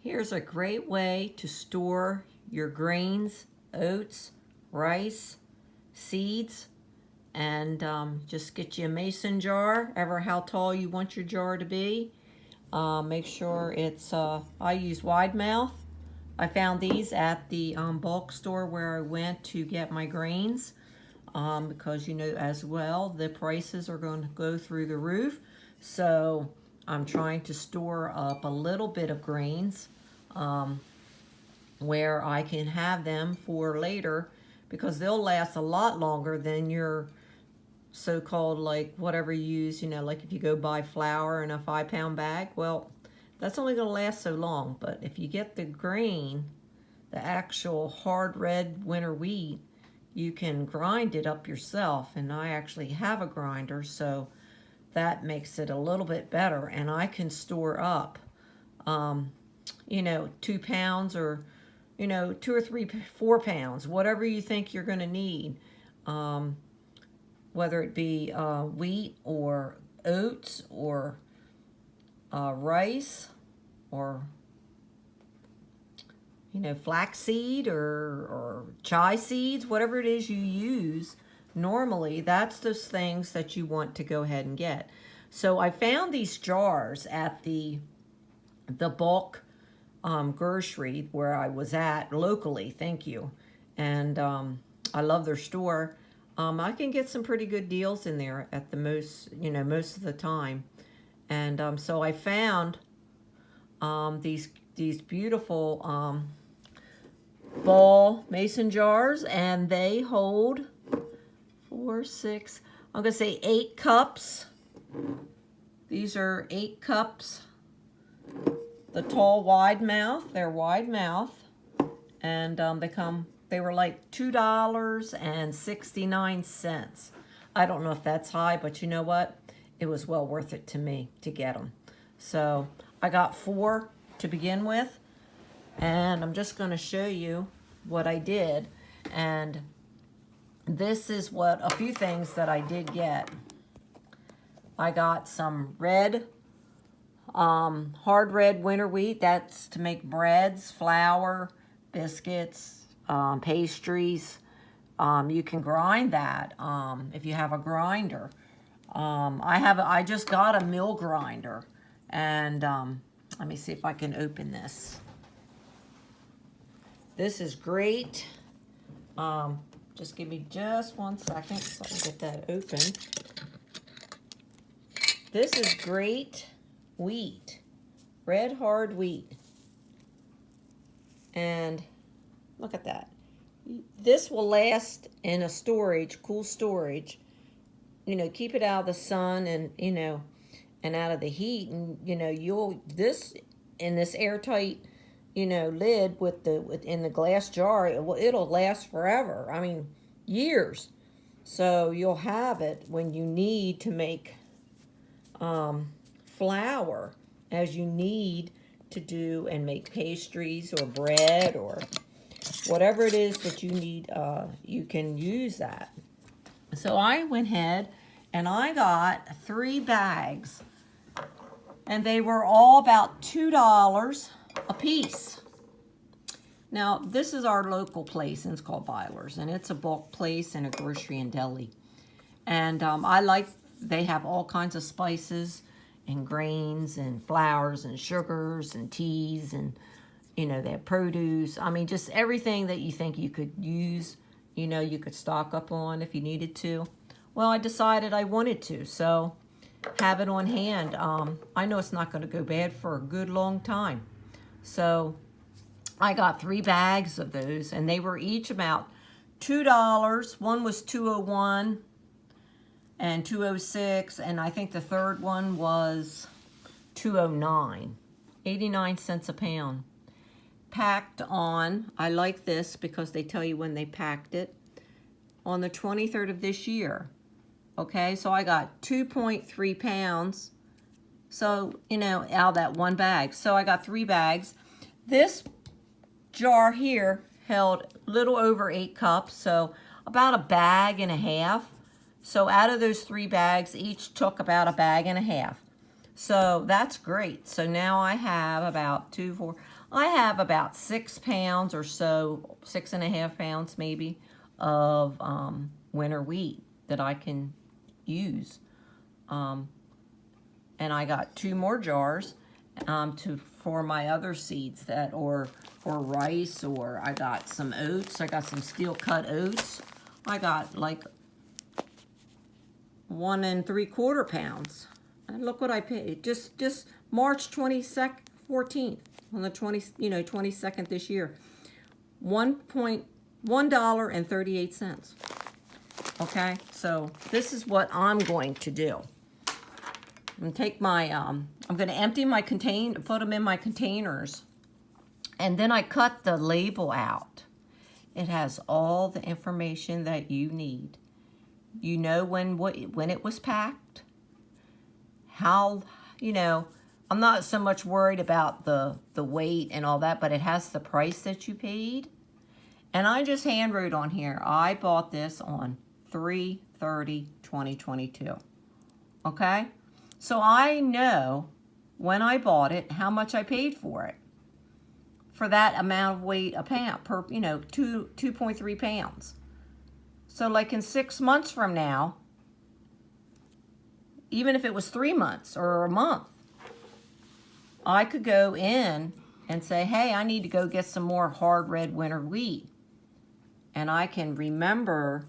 Here's a great way to store your grains, oats, rice, seeds, and just get you a mason jar, ever how tall you want your jar to be. Make sure it's, I use wide mouth. I found these at the bulk store where I went to get my grains, because you know as well the prices are going to go through the roof. So I'm trying to store up a little bit of grains where I can have them for later, because they'll last a lot longer than your so-called, like, whatever you use, you know, like if you go buy flour in a 5-pound bag. Well, that's only going to last so long. But if you get the grain, the actual hard red winter wheat, you can grind it up yourself. And I actually have a grinder, so that makes it a little bit better. And I can store up, you know, 2 pounds, or, you know, 2 or 3, 4 pounds, whatever you think you're going to need. Whether it be wheat or oats or rice, or, you know, flaxseed or chia seeds, whatever it is you use normally, that's those things that you want to go ahead and get. So I found these jars at the bulk grocery where I was at locally, thank you. And I love their store. I can get some pretty good deals in there at the most, you know, most of the time. And so I found these beautiful ball mason jars, and they hold 4, 6, I'm gonna say 8 cups. These are 8 cups. The tall wide mouth, they're wide mouth, and they were like $2.69. I don't know if that's high, but you know what? It was well worth it to me to get them. So I got 4 to begin with, and I'm just going to show you what I did. And this is what a few things that I did get. I got some red, hard red winter wheat. That's to make breads, flour, biscuits, pastries. You can grind that if you have a grinder. I just got a mill grinder, and let me see if I can open this. This is great. Just give me just 1 second so I can get that open. This is great wheat, red hard wheat. And look at that. This will last in a storage, cool storage. You know, keep it out of the sun, and, you know, and out of the heat. And, you know, in this airtight, you know, lid in the glass jar, it'll last forever. I mean, years. So you'll have it when you need to make flour, as you need to do and make pastries or bread or whatever it is that you need. You can use that. So I went ahead and I got 3 bags, and they were all about $2 a piece. Now, this is our local place, and it's called Byler's, and it's a bulk place and a grocery and deli. And they have all kinds of spices and grains and flours and sugars and teas, and, you know, they have produce. I mean, just everything that you think you could use, you know, you could stock up on if you needed to. Well, I decided I wanted to, so have it on hand. I know it's not going to go bad for a good long time. So I got 3 bags of those, and they were each about $2. One was $2.01 and $2.06, and I think the third one was $2.09, 89 cents a pound. Packed on, I like this because they tell you when they packed it, on the 23rd of this year. Okay, so I got 2.3 pounds, so, you know, out of that 1 bag. So I got 3 bags. This jar here held a little over 8 cups, so about a bag and a half. So out of those 3 bags, each took about a bag and a half. So that's great. So now I have about I have about 6 pounds or so, 6.5 pounds maybe, of winter wheat that I can use. And I got 2 more jars for my other seeds or rice, or I got some oats. I got some steel cut oats. I got like 1 3/4 pounds. And look what I paid. Just March 22nd, 14th, on the 22nd this year. $1.38. Okay, so this is what I'm going to do. I'm gonna take my I'm gonna empty my put them in my containers, and then I cut the label out. It has all the information that you need. You know when it was packed, how, I'm not so much worried about the weight and all that, but it has the price that you paid. And I just hand wrote on here, I bought this on 3/30/2022. Okay? So I know when I bought it how much I paid for it. For that amount of weight a pound, 2.3 pounds. So like in 6 months from now, even if it was 3 months or a month, I could go in and say, hey, I need to go get some more hard red winter wheat. And I can remember,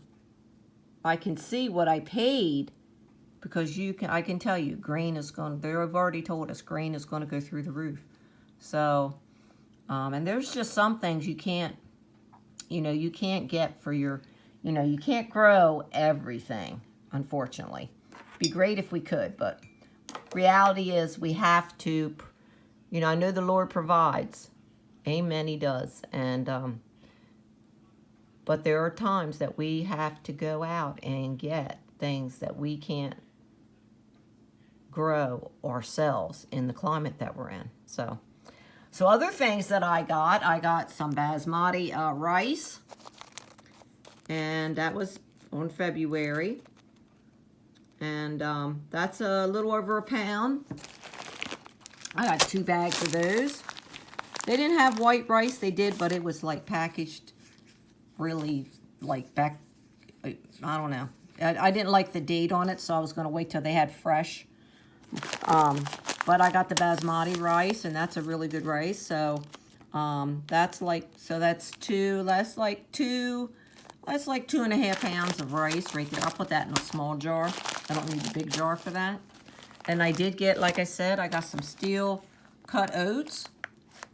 I can see what I paid, because I can tell you, grain is going, they've already told us grain is going to go through the roof. So, and there's just some things you can't get for your, you can't grow everything, unfortunately. It'd be great if we could, but reality is we have to, I know the Lord provides. Amen, He does. And, but there are times that we have to go out and get things that we can't grow ourselves in the climate that we're in. So other things that I got some basmati rice, and that was on February, and that's a little over a pound. I got 2 bags of those. They didn't have white rice, they did, but it was like packaged really like back, I don't know. I didn't like the date on it, so I was going to wait till they had fresh. But I got the basmati rice, and that's a really good rice. So that's like 2.5 pounds of rice right there. I'll put that in a small jar. I don't need a big jar for that. And I did get, like I said, I got some steel cut oats.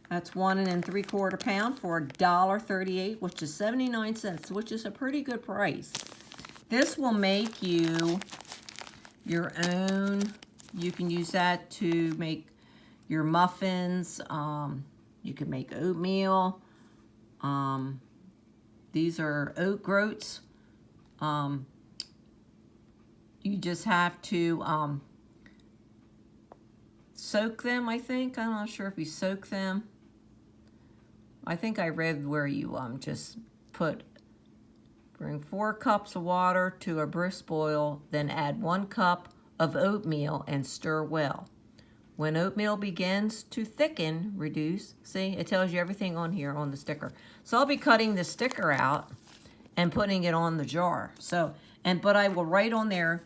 That's 1 3/4 pound for $1.38, which is 79 cents, which is a pretty good price. This will make you your own. You can use that to make your muffins. You can make oatmeal. These are oat groats. You just have to soak them, I think. I'm not sure if you soak them. I think I read where you just bring 4 cups of water to a brisk boil, then add 1 cup of oatmeal and stir well. When oatmeal begins to thicken, reduce. See, it tells you everything on here on the sticker. So I'll be cutting the sticker out and putting it on the jar. But I will write on there,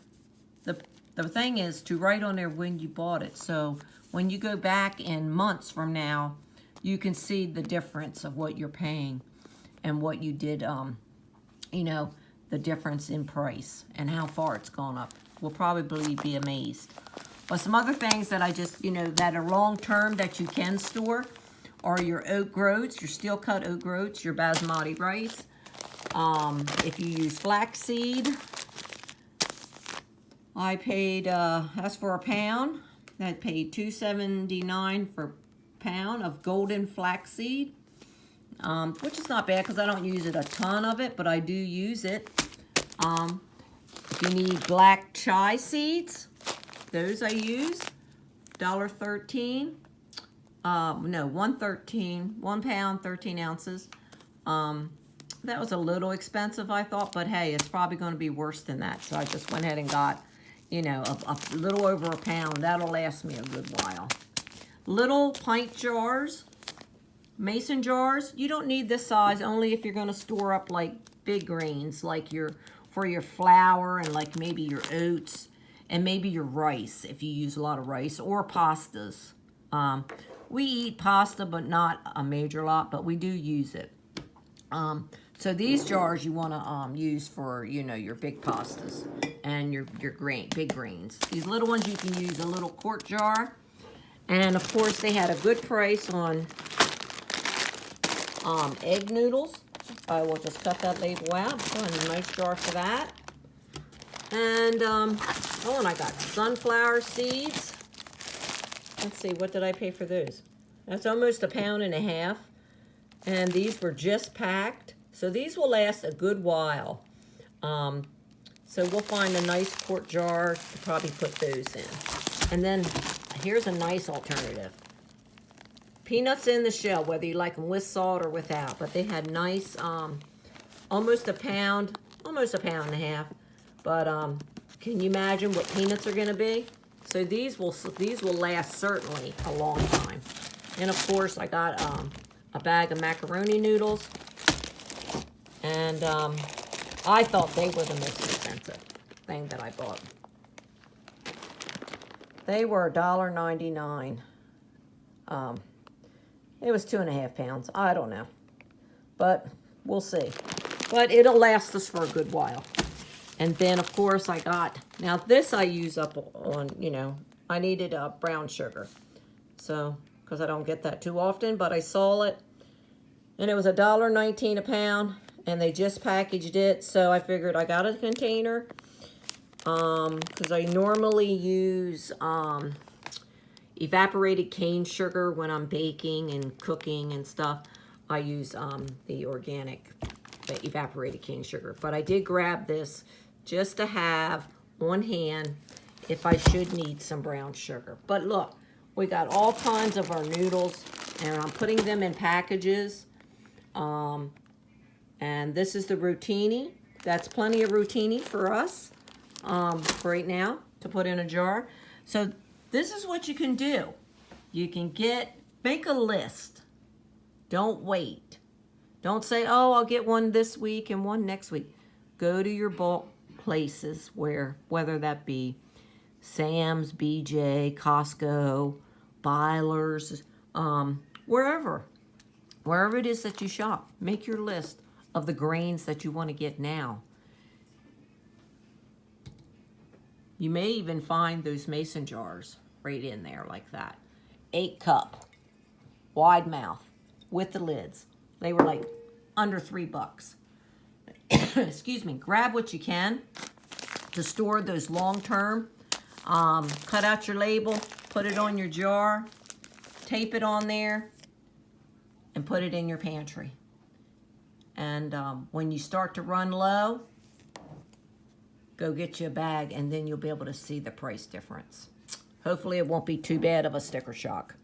the thing is to write on there when you bought it. So when you go back in months from now, you can see the difference of what you're paying and what you did, the difference in price and how far it's gone up. We'll probably be amazed. But some other things that I just, that are long-term that you can store are your oat groats, your steel cut oat groats, your basmati rice. If you use flaxseed, I paid, that's for a pound. I paid $2.79 for a pound of golden flaxseed, which is not bad because I don't use it a ton of it, but I do use it. If you need black chai seeds, those I use, $1.13. No, $1.13, 1 pound, 13 ounces. That was a little expensive, I thought, but hey, it's probably going to be worse than that. So I just went ahead and got, a little over a pound. That'll last me a good while. Little pint jars mason jars, you don't need this size, only if you're going to store up like big grains, like for your flour and like maybe your oats and maybe your rice, if you use a lot of rice, or pastas. We eat pasta, but not a major lot, but we do use it. So these jars you want to use for, you know, your big pastas and your big grains. These little ones you can use a little quart jar. And of course they had a good price on egg noodles. I will just cut that label out. Find a nice jar for that. And oh, and I got sunflower seeds. Let's see, what did I pay for those? That's almost £1.50. And these were just packed. So these will last a good while. So we'll find a nice quart jar to probably put those in. And then here's a nice alternative. Peanuts in the shell, whether you like them with salt or without. But they had nice, almost a pound, almost £1.50. But can you imagine what peanuts are going to be? So these will last certainly a long time. And of course I got a bag of macaroni noodles. And I thought they were the most expensive thing that I bought. They were $1.99. It was 2.5 pounds. I don't know. But we'll see. But it'll last us for a good while. And then, of course, I got... Now, this I use up on, you know, I needed brown sugar. So, because I don't get that too often. But I saw it. And it was $1.19 a pound. And they just packaged it. So, I figured I got a container. Because I normally use evaporated cane sugar when I'm baking and cooking and stuff. I use the organic evaporated cane sugar. But I did grab this just to have on hand if I should need some brown sugar. But look, we got all kinds of our noodles, and I'm putting them in packages. And this is the rotini. That's plenty of rotini for us right now to put in a jar. So this is what you can do. You can make a list. Don't wait. Don't say, oh, I'll get one this week and one next week. Go to your bulk places whether that be Sam's, BJ, Costco, Byler's, wherever it is that you shop. Make your list of the grains that you want to get now. You may even find those mason jars right in there like that. 8-cup, wide mouth, with the lids. They were like under $3. Excuse me. Grab what you can to store those long term. Cut out your label, put it on your jar, tape it on there, and put it in your pantry. And when you start to run low, go get you a bag, and then you'll be able to see the price difference. Hopefully it won't be too bad of a sticker shock.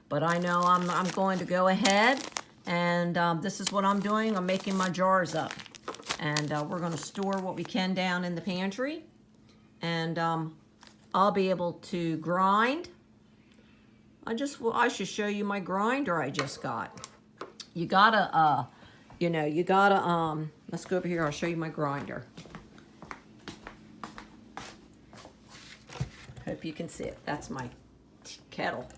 But I know I'm going to go ahead, and this is what I'm doing. I'm making my jars up. And we're going to store what we can down in the pantry. And I'll be able to grind. I should show you my grinder I just got. You gotta, let's go over here. I'll show you my grinder. Hope you can see it. That's my kettle,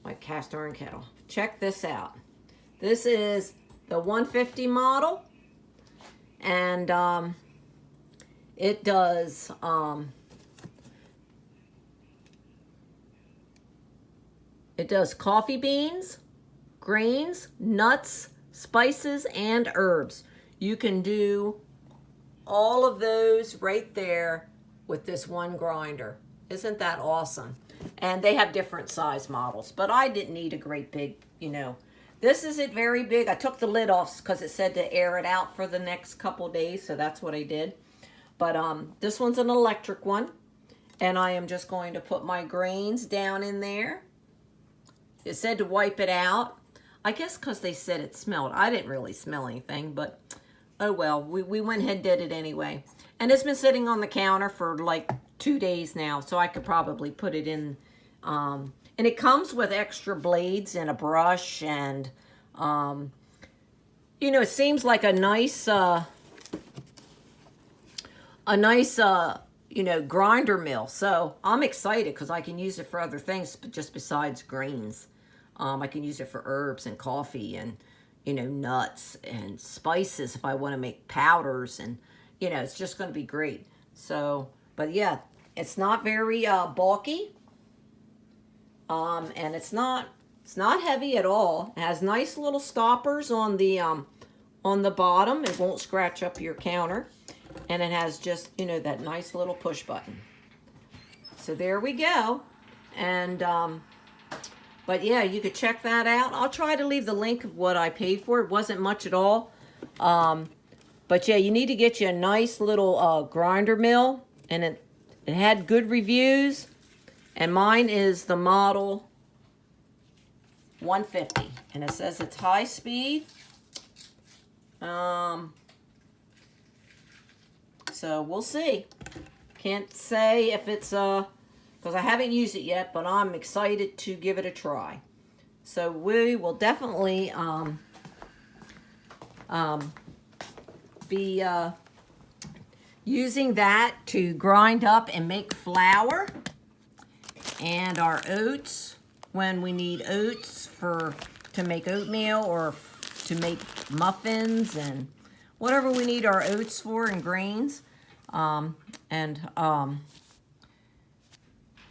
my cast iron kettle. Check this out. This is the 150 model, and it does coffee beans, grains, nuts, spices, and herbs. You can do all of those right there with this one grinder. Isn't that awesome? And they have different size models, but I didn't need a great big, This isn't very big. I took the lid off because it said to air it out for the next couple days, so that's what I did. But this one's an electric one, and I am just going to put my grains down in there. It said to wipe it out. I guess because they said it smelled. I didn't really smell anything, but oh well. We went ahead and did it anyway. And it's been sitting on the counter for like 2 days now, so I could probably put it in And it comes with extra blades and a brush and, you know, it seems like a nice, you know, grinder mill. So I'm excited because I can use it for other things just besides greens. I can use it for herbs and coffee and, you know, nuts and spices if I want to make powders. And, you know, it's just going to be great. So, but yeah, it's not very bulky. And it's not heavy at all. It has nice little stoppers on the bottom. It won't scratch up your counter. And it has just, you know, that nice little push button. So there we go. And, but yeah, you could check that out. I'll try to leave the link of what I paid for. It wasn't much at all. But yeah, you need to get you a nice little grinder mill. And it had good reviews. And mine is the model 150. And it says it's high speed. So we'll see. Can't say if it's because I haven't used it yet, but I'm excited to give it a try. So we will definitely be using that to grind up and make flour and our oats when we need oats to make oatmeal or to make muffins and whatever we need our oats for and grains.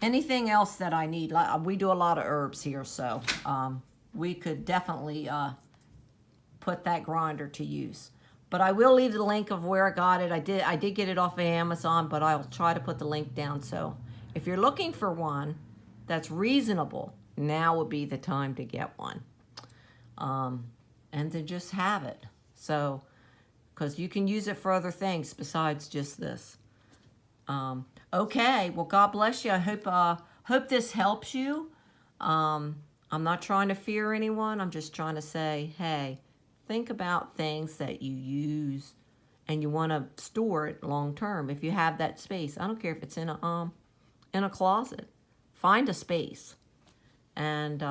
Anything else that I need. We do a lot of herbs here, so we could definitely put that grinder to use. But I will leave the link of where I got it. I did get it off of Amazon, but I'll try to put the link down. So if you're looking for one that's reasonable, now would be the time to get one. And to just have it. So, because you can use it for other things besides just this. Okay, well, God bless you. I hope this helps you. I'm not trying to fear anyone. I'm just trying to say, hey, think about things that you use and you want to store it long term. If you have that space, I don't care if it's in a closet. Find a space. And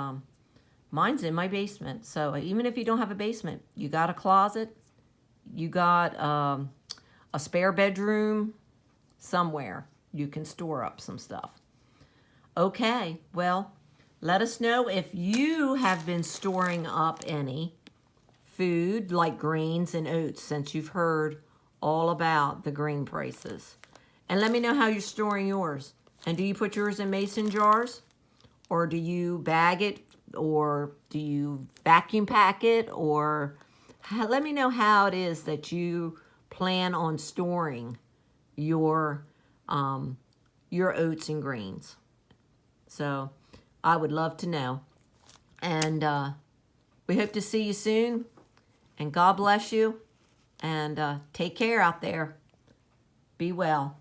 mine's in my basement. So even if you don't have a basement, you got a closet, you got a spare bedroom somewhere, you can store up some stuff. Okay, well, let us know if you have been storing up any food like grains and oats since you've heard all about the grain prices. And let me know how you're storing yours. And do you put yours in mason jars? Or do you bag it? Or do you vacuum pack it? Or let me know how it is that you plan on storing your oats and grains. So I would love to know. And we hope to see you soon. And God bless you. And take care out there. Be well.